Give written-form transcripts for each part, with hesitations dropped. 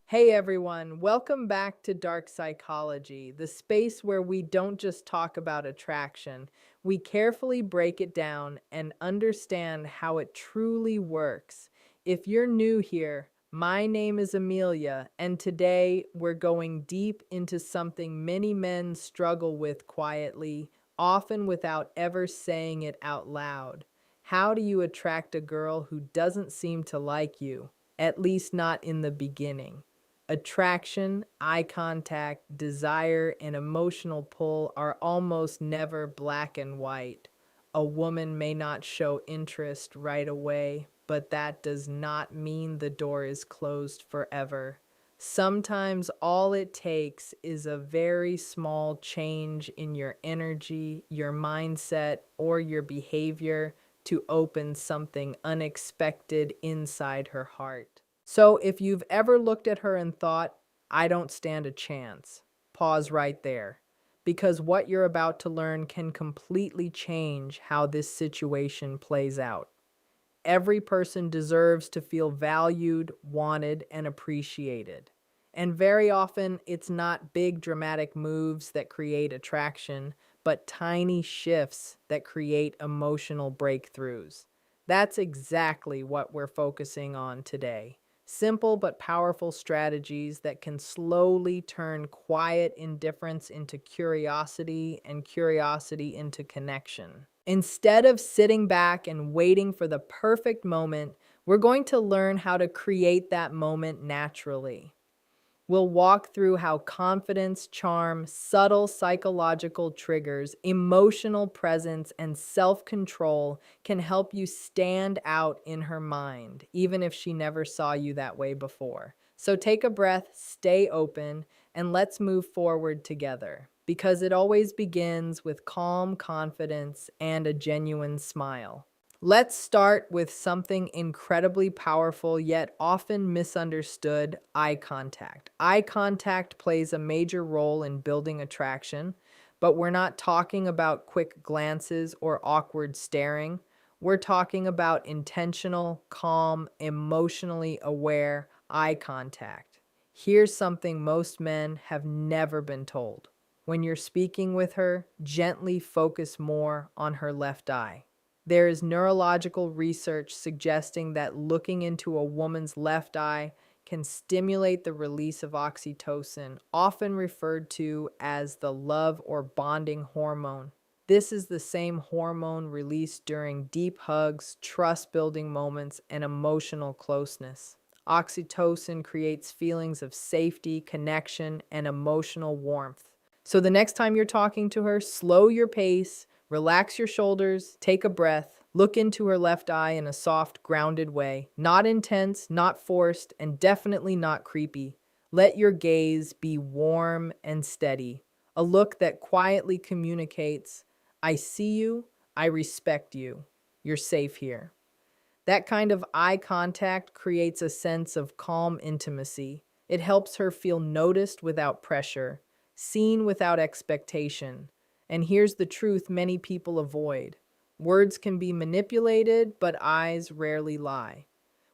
Hey everyone, welcome back to Dark Psychology, the space where we don't just talk about attraction, we carefully break it down and understand how it truly works. If you're new here, my name is Amelia, and today we're going deep into something many men struggle with quietly, often without ever saying it out loud. How do you attract a girl who doesn't seem to like you, at least not in the beginning? Attraction, eye contact, desire, and emotional pull are almost never black and white. A woman may not show interest right away, but that does not mean the door is closed forever. Sometimes all it takes is a very small change in your energy, your mindset, or your behavior to open something unexpected inside her heart. So if you've ever looked at her and thought, I don't stand a chance, pause right there. Because what you're about to learn can completely change how this situation plays out. Every person deserves to feel valued, wanted, and appreciated. And very often, it's not big dramatic moves that create attraction, but tiny shifts that create emotional breakthroughs. That's exactly what we're focusing on today. Simple but powerful strategies that can slowly turn quiet indifference into curiosity and curiosity into connection. Instead of sitting back and waiting for the perfect moment, we're going to learn how to create that moment naturally. We'll walk through how confidence, charm, subtle psychological triggers, emotional presence, and self control can help you stand out in her mind, even if she never saw you that way before. So take a breath, stay open, and let's move forward together because it always begins with calm confidence and a genuine smile. Let's start with something incredibly powerful yet often misunderstood: eye contact. Eye contact plays a major role in building attraction, but we're not talking about quick glances or awkward staring. We're talking about intentional, calm, emotionally aware eye contact. Here's something most men have never been told. When you're speaking with her, gently focus more on her left eye. There is neurological research suggesting that looking into a woman's left eye can stimulate the release of oxytocin, often referred to as the love or bonding hormone. This is the same hormone released during deep hugs, trust building moments, and emotional closeness. Oxytocin creates feelings of safety, connection, and emotional warmth. So the next time you're talking to her, slow your pace, relax your shoulders, take a breath, look into her left eye in a soft, grounded way. Not intense, not forced, and definitely not creepy. Let your gaze be warm and steady. A look that quietly communicates, I see you, I respect you, you're safe here. That kind of eye contact creates a sense of calm intimacy. It helps her feel noticed without pressure, seen without expectation. And here's the truth many people avoid: words can be manipulated, but eyes rarely lie.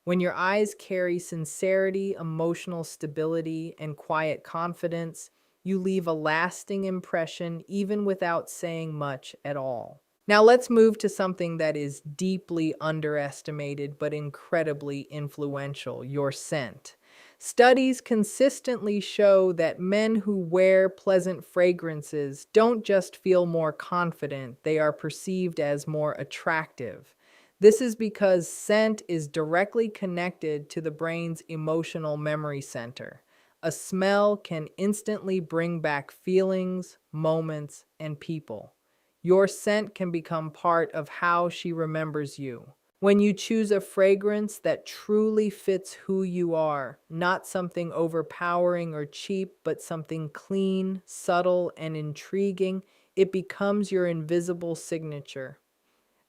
When your eyes carry sincerity, emotional stability, and quiet confidence, you leave a lasting impression even without saying much at all. Now let's move to something that is deeply underestimated but incredibly influential: your scent. Studies consistently show that men who wear pleasant fragrances don't just feel more confident, they are perceived as more attractive. This is because scent is directly connected to the brain's emotional memory center. A smell can instantly bring back feelings, moments, and people. Your scent can become part of how she remembers you. When you choose a fragrance that truly fits who you are, not something overpowering or cheap, but something clean, subtle, and intriguing, it becomes your invisible signature.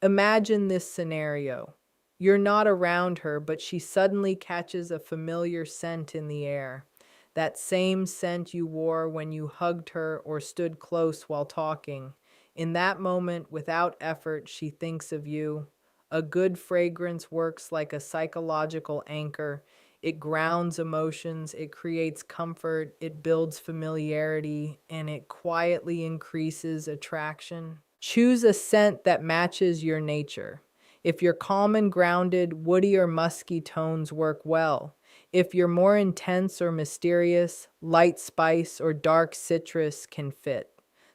Imagine this scenario. You're not around her, but she suddenly catches a familiar scent in the air. That same scent you wore when you hugged her or stood close while talking. In that moment, without effort, she thinks of you. A good fragrance works like a psychological anchor. It grounds emotions, it creates comfort, it builds familiarity, and it quietly increases attraction. Choose a scent that matches your nature. If you're calm and grounded, woody or musky tones work well. If you're more intense or mysterious, light spice or dark citrus can fit.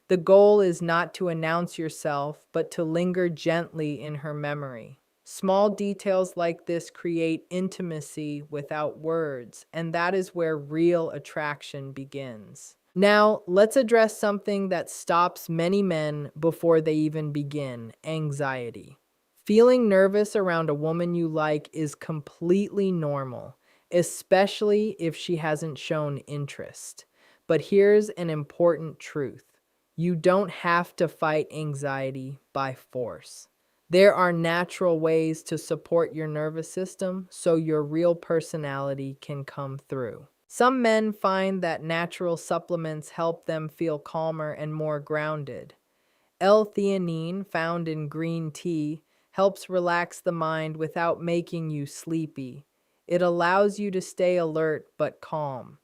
The goal is not to announce yourself, but to linger gently in her memory. Small details like this create intimacy without words, and that is where real attraction begins. Now, let's address something that stops many men before they even begin: anxiety. Feeling nervous around a woman you like is completely normal, especially if she hasn't shown interest. But here's an important truth: you don't have to fight anxiety by force. There are natural ways to support your nervous system so your real personality can come through. Some men find that natural supplements help them feel calmer and more grounded. L-theanine, found in green tea, helps relax the mind without making you sleepy. It allows you to stay alert but calm.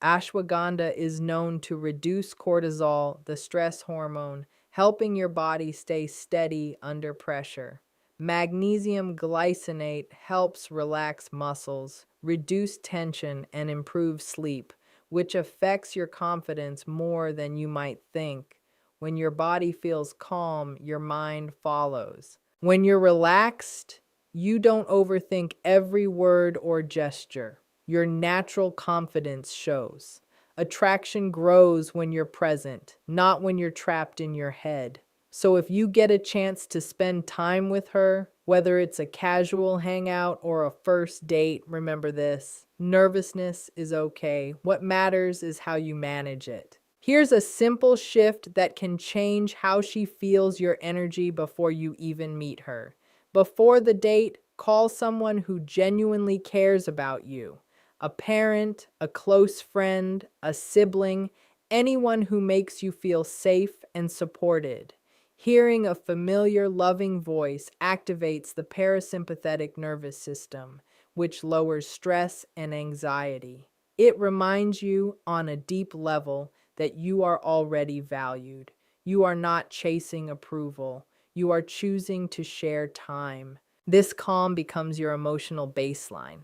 Ashwagandha is known to reduce cortisol, the stress hormone, helping your body stay steady under pressure. Magnesium glycinate helps relax muscles, reduce tension, and improve sleep, which affects your confidence more than you might think. When your body feels calm, your mind follows. When you're relaxed, you don't overthink every word or gesture. Your natural confidence shows. Attraction grows when you're present, not when you're trapped in your head. So if you get a chance to spend time with her, whether it's a casual hangout or a first date, remember this: nervousness is okay. What matters is how you manage it. Here's a simple shift that can change how she feels your energy before you even meet her. Before the date, call someone who genuinely cares about you: a parent, a close friend, a sibling, anyone who makes you feel safe and supported. Hearing a familiar, loving voice activates the parasympathetic nervous system, which lowers stress and anxiety. It reminds you on a deep level that you are already valued. You are not chasing approval. You are choosing to share time. This calm becomes your emotional baseline.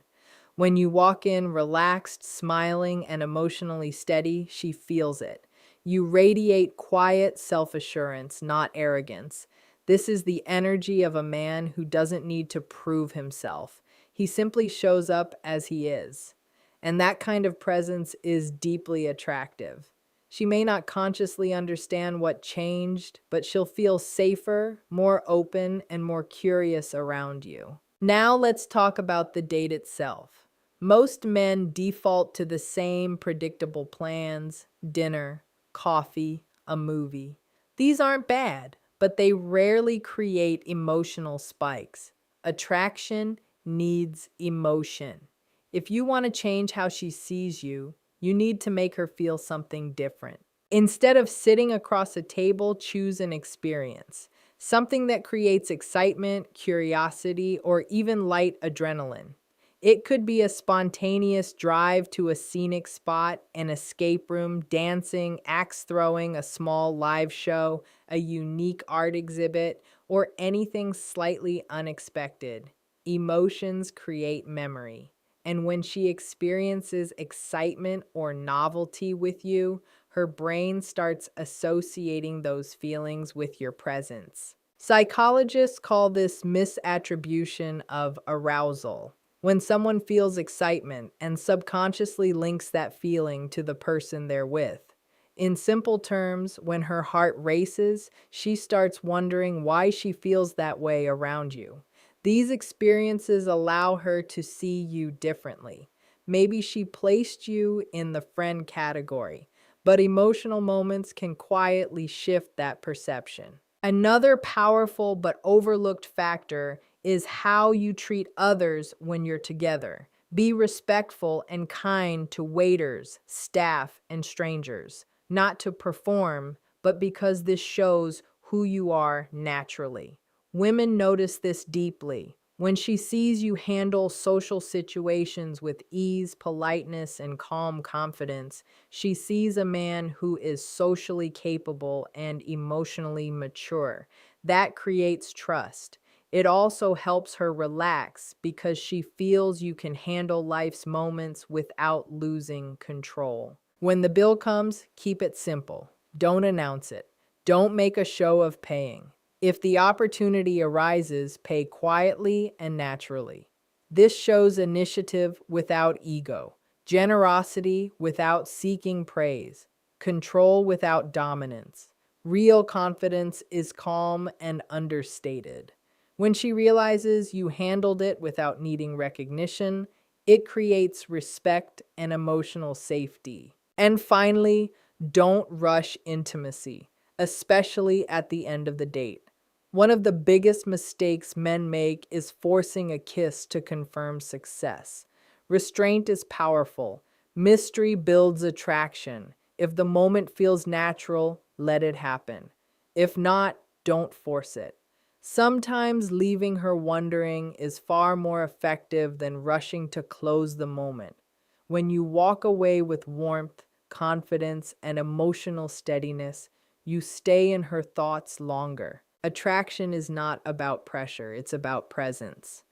When you walk in relaxed, smiling, and emotionally steady, she feels it. You radiate quiet self-assurance, not arrogance. This is the energy of a man who doesn't need to prove himself. He simply shows up as he is. And that kind of presence is deeply attractive. She may not consciously understand what changed, but she'll feel safer, more open, and more curious around you. Now let's talk about the date itself. Most men default to the same predictable plans: dinner, coffee, a movie. These aren't bad, but they rarely create emotional spikes. Attraction needs emotion. If you want to change how she sees you, you need to make her feel something different. Instead of sitting across a table, choose an experience. Something that creates excitement, curiosity, or even light adrenaline. It could be a spontaneous drive to a scenic spot, an escape room, dancing, axe throwing, a small live show, a unique art exhibit, or anything slightly unexpected. Emotions create memory. And when she experiences excitement or novelty with you, her brain starts associating those feelings with your presence. Psychologists call this misattribution of arousal. When someone feels excitement and subconsciously links that feeling to the person they're with. In simple terms, when her heart races, she starts wondering why she feels that way around you. These experiences allow her to see you differently. Maybe she placed you in the friend category, but emotional moments can quietly shift that perception. Another powerful but overlooked factor is how you treat others when you're together. Be respectful and kind to waiters, staff, and strangers, not to perform, but because this shows who you are naturally. Women notice this deeply. When she sees you handle social situations with ease, politeness, and calm confidence, she sees a man who is socially capable and emotionally mature. That creates trust. It also helps her relax because she feels you can handle life's moments without losing control. When the bill comes, keep it simple. Don't announce it. Don't make a show of paying. If the opportunity arises, pay quietly and naturally. This shows initiative without ego, generosity without seeking praise, control without dominance. Real confidence is calm and understated. When she realizes you handled it without needing recognition, it creates respect and emotional safety. And finally, don't rush intimacy, especially at the end of the date. One of the biggest mistakes men make is forcing a kiss to confirm success. Restraint is powerful. Mystery builds attraction. If the moment feels natural, let it happen. If not, don't force it. Sometimes leaving her wondering is far more effective than rushing to close the moment. When you walk away with warmth, confidence, and emotional steadiness, you stay in her thoughts longer. Attraction is not about pressure, it's about presence.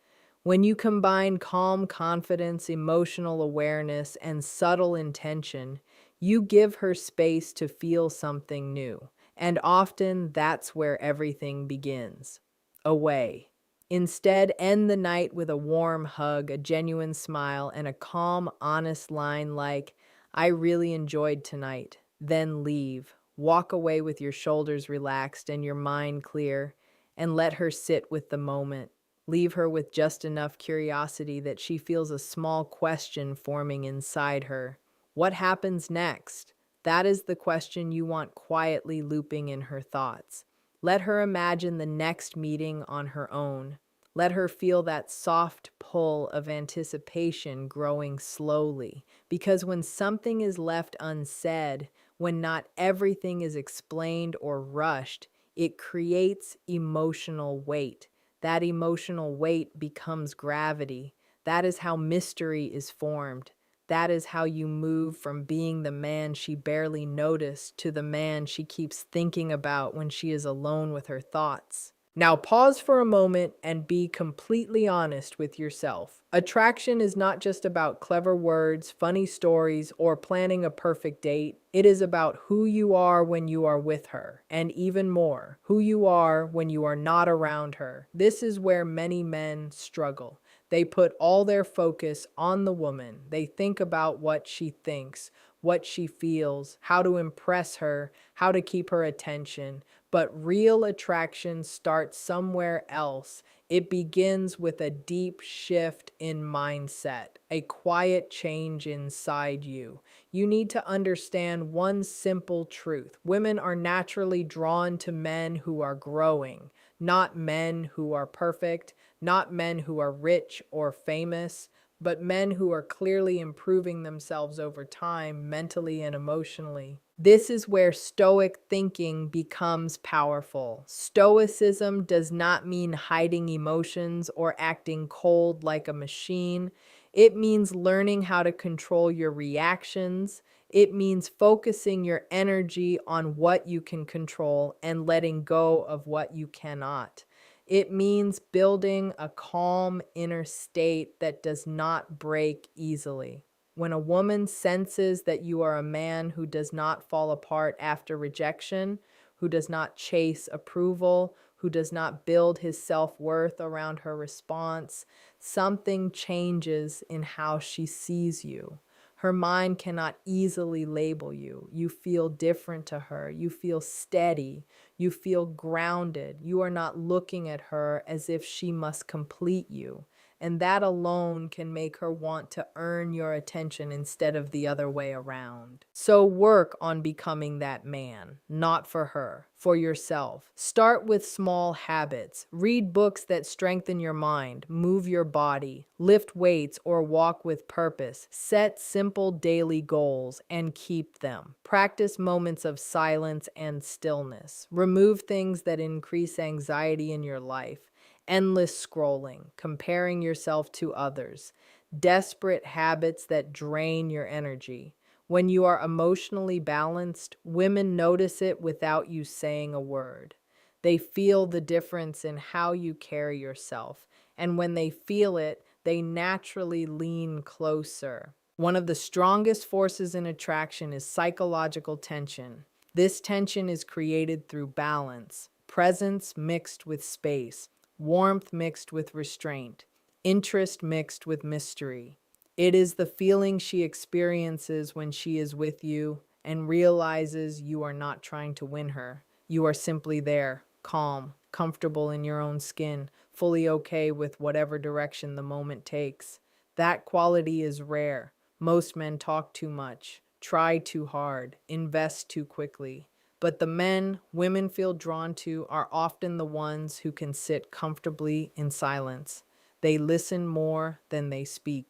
When you combine calm confidence, emotional awareness, and subtle intention, you give her space to feel something new. And often that's where everything begins. Away. Instead, end the night with a warm hug, a genuine smile, and a calm, honest line like, I really enjoyed tonight. Then leave. Walk away with your shoulders relaxed and your mind clear, and let her sit with the moment. Leave her with just enough curiosity that she feels a small question forming inside her. What happens next? That is the question you want quietly looping in her thoughts. Let her imagine the next meeting on her own. Let her feel that soft pull of anticipation growing slowly. Because when something is left unsaid, when not everything is explained or rushed, it creates emotional weight. That emotional weight becomes gravity. That is how mystery is formed. That is how you move from being the man she barely noticed to the man she keeps thinking about when she is alone with her thoughts. Now pause for a moment and be completely honest with yourself. Attraction is not just about clever words, funny stories, or planning a perfect date. It is about who you are when you are with her, and even more, who you are when you are not around her. This is where many men struggle. They put all their focus on the woman. They think about what she thinks, what she feels, how to impress her, how to keep her attention. But real attraction starts somewhere else. It begins with a deep shift in mindset, a quiet change inside you. You need to understand one simple truth. Women are naturally drawn to men who are growing, not men who are perfect, not men who are rich or famous, but men who are clearly improving themselves over time, mentally and emotionally. This is where Stoic thinking becomes powerful. Stoicism does not mean hiding emotions or acting cold like a machine. It means learning how to control your reactions. It means focusing your energy on what you can control and letting go of what you cannot. It means building a calm inner state that does not break easily. When a woman senses that you are a man who does not fall apart after rejection, who does not chase approval, who does not build his self-worth around her response, something changes in how she sees you. Her mind cannot easily label you. You feel different to her. You feel steady. You feel grounded. You are not looking at her as if she must complete you. And that alone can make her want to earn your attention instead of the other way around. So work on becoming that man, not for her, for yourself. Start with small habits. Read books that strengthen your mind, move your body, lift weights, or walk with purpose. Set simple daily goals and keep them. Practice moments of silence and stillness. Remove things that increase anxiety in your life. endless scrolling, comparing yourself to others, desperate habits that drain your energy. When you are emotionally balanced, women notice it without you saying a word. They feel the difference in how you carry yourself, and when they feel it, they naturally lean closer. One of the strongest forces in attraction is psychological tension. This tension is created through balance, presence mixed with space, warmth mixed with restraint, interest mixed with mystery. It is the feeling she experiences when she is with you and realizes you are not trying to win her. You are simply there, calm, comfortable in your own skin, fully okay with whatever direction the moment takes. That quality is rare. Most men talk too much, try too hard, invest too quickly. But the men women feel drawn to are often the ones who can sit comfortably in silence. They listen more than they speak.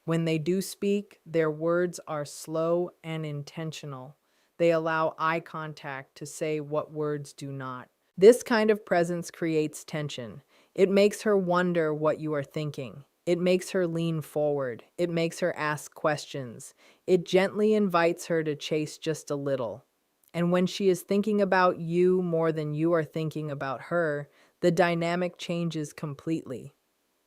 When they do speak, their words are slow and intentional. They allow eye contact to say what words do not. This kind of presence creates tension. It makes her wonder what you are thinking. It makes her lean forward. It makes her ask questions. It gently invites her to chase just a little. And when she is thinking about you more than you are thinking about her, the dynamic changes completely.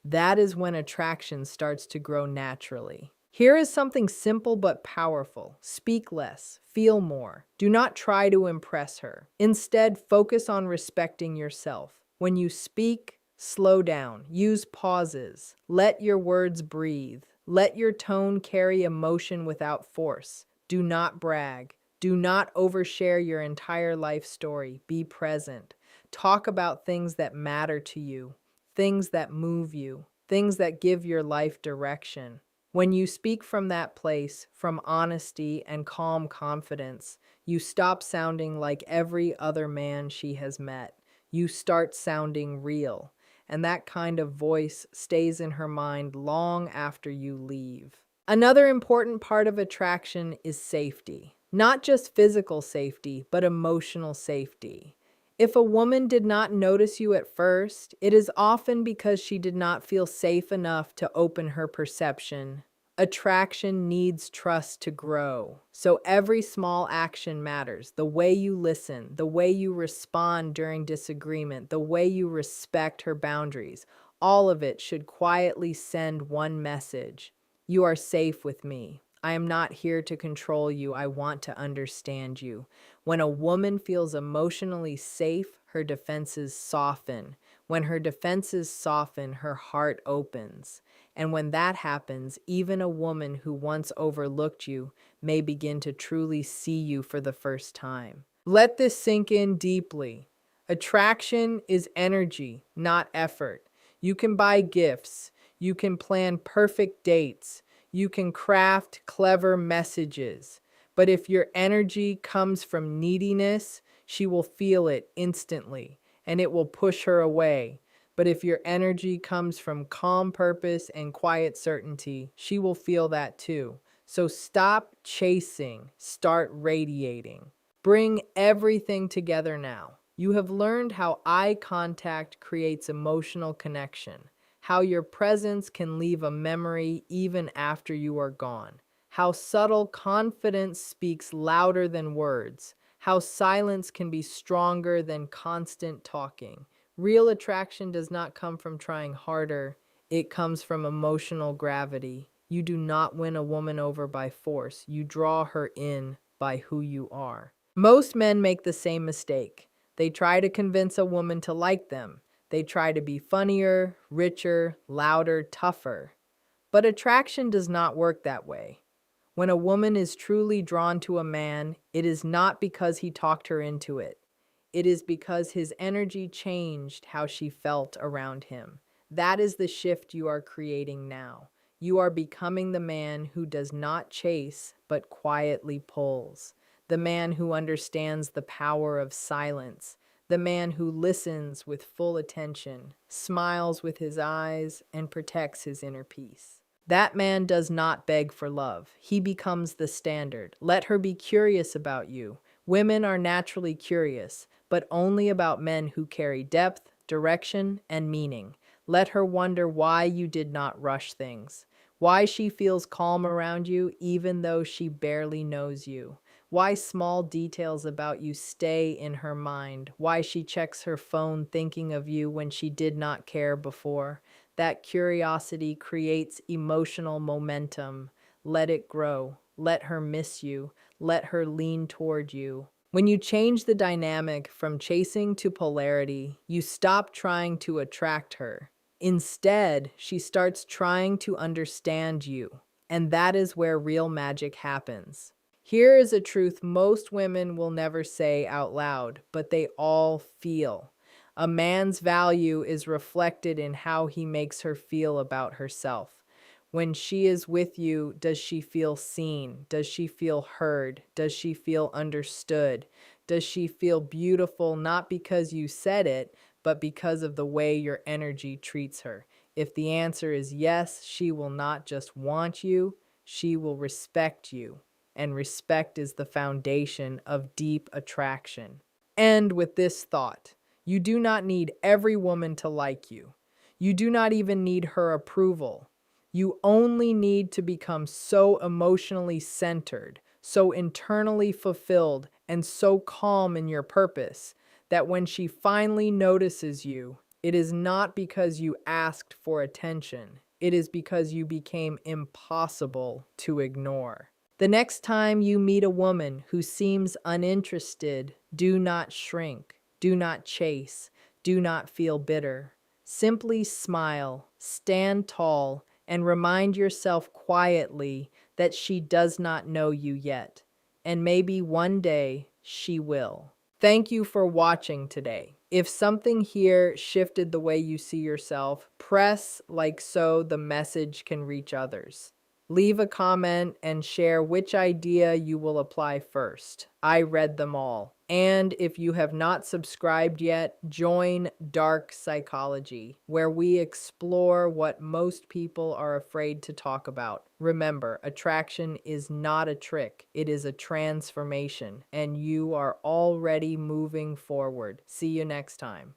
That is when attraction starts to grow naturally. Here is something simple but powerful. Speak less, feel more. Do not try to impress her. Instead, focus on respecting yourself. When you speak, slow down, use pauses, let your words breathe. Let your tone carry emotion without force. Do not brag. Do not overshare your entire life story. Be present. Talk about things that matter to you, things that move you, things that give your life direction. When you speak from that place, from honesty and calm confidence, you stop sounding like every other man she has met. You start sounding real, and that kind of voice stays in her mind long after you leave. Another important part of attraction is safety. Not just physical safety, but emotional safety. If a woman did not notice you at first, it is often because she did not feel safe enough to open her perception. Attraction needs trust to grow. So every small action matters. The way you listen, the way you respond during disagreement, the way you respect her boundaries, all of it should quietly send one message. You are safe with me. I am not here to control you. I want to understand you. When a woman feels emotionally safe, her defenses soften. When her defenses soften, her heart opens. And when that happens, even a woman who once overlooked you may begin to truly see you for the first time. Let this sink in deeply. Attraction is energy, not effort. You can buy gifts. You can plan perfect dates. You can craft clever messages. But if your energy comes from neediness, she will feel it instantly, and it will push her away. But if your energy comes from calm purpose and quiet certainty, she will feel that too. So stop chasing, start radiating. Bring everything together now. You have learned how eye contact creates emotional connection, how your presence can leave a memory even after you are gone, how subtle confidence speaks louder than words, how silence can be stronger than constant talking. Real attraction does not come from trying harder, it comes from emotional gravity. You do not win a woman over by force, you draw her in by who you are. Most men make the same mistake. They try to convince a woman to like them. They try to be funnier, richer, louder, tougher. But attraction does not work that way. When a woman is truly drawn to a man, it is not because he talked her into it. It is because his energy changed how she felt around him. That is the shift you are creating now. You are becoming the man who does not chase, but quietly pulls. The man who understands the power of silence. The man who listens with full attention, smiles with his eyes, and protects his inner peace. That man does not beg for love. He becomes the standard. Let her be curious about you. Women are naturally curious, but only about men who carry depth, direction, and meaning. Let her wonder why you did not rush things, why she feels calm around you even though she barely knows you, why small details about you stay in her mind, why she checks her phone thinking of you when she did not care before. That curiosity creates emotional momentum. Let it grow. Let her miss you. Let her lean toward you. When you change the dynamic from chasing to polarity, you stop trying to attract her. Instead, she starts trying to understand you. And that is where real magic happens. Here is a truth most women will never say out loud, but they all feel. A man's value is reflected in how he makes her feel about herself. When she is with you, does she feel seen? Does she feel heard? Does she feel understood? Does she feel beautiful not because you said it, but because of the way your energy treats her? If the answer is yes, she will not just want you, she will respect you. And respect is the foundation of deep attraction. End with this thought. You do not need every woman to like you. You do not even need her approval. You only need to become so emotionally centered, so internally fulfilled, and so calm in your purpose that when she finally notices you, it is not because you asked for attention. It is because you became impossible to ignore. The next time you meet a woman who seems uninterested, do not shrink, do not chase, do not feel bitter. Simply smile, stand tall, and remind yourself quietly that she does not know you yet. And maybe one day she will. Thank you for watching today. If something here shifted the way you see yourself, press like so the message can reach others. Leave a comment and share which idea you will apply first. I read them all. And if you have not subscribed yet, join Dark Psychology, where we explore what most people are afraid to talk about. Remember, attraction is not a trick, it is a transformation, and you are already moving forward. See you next time.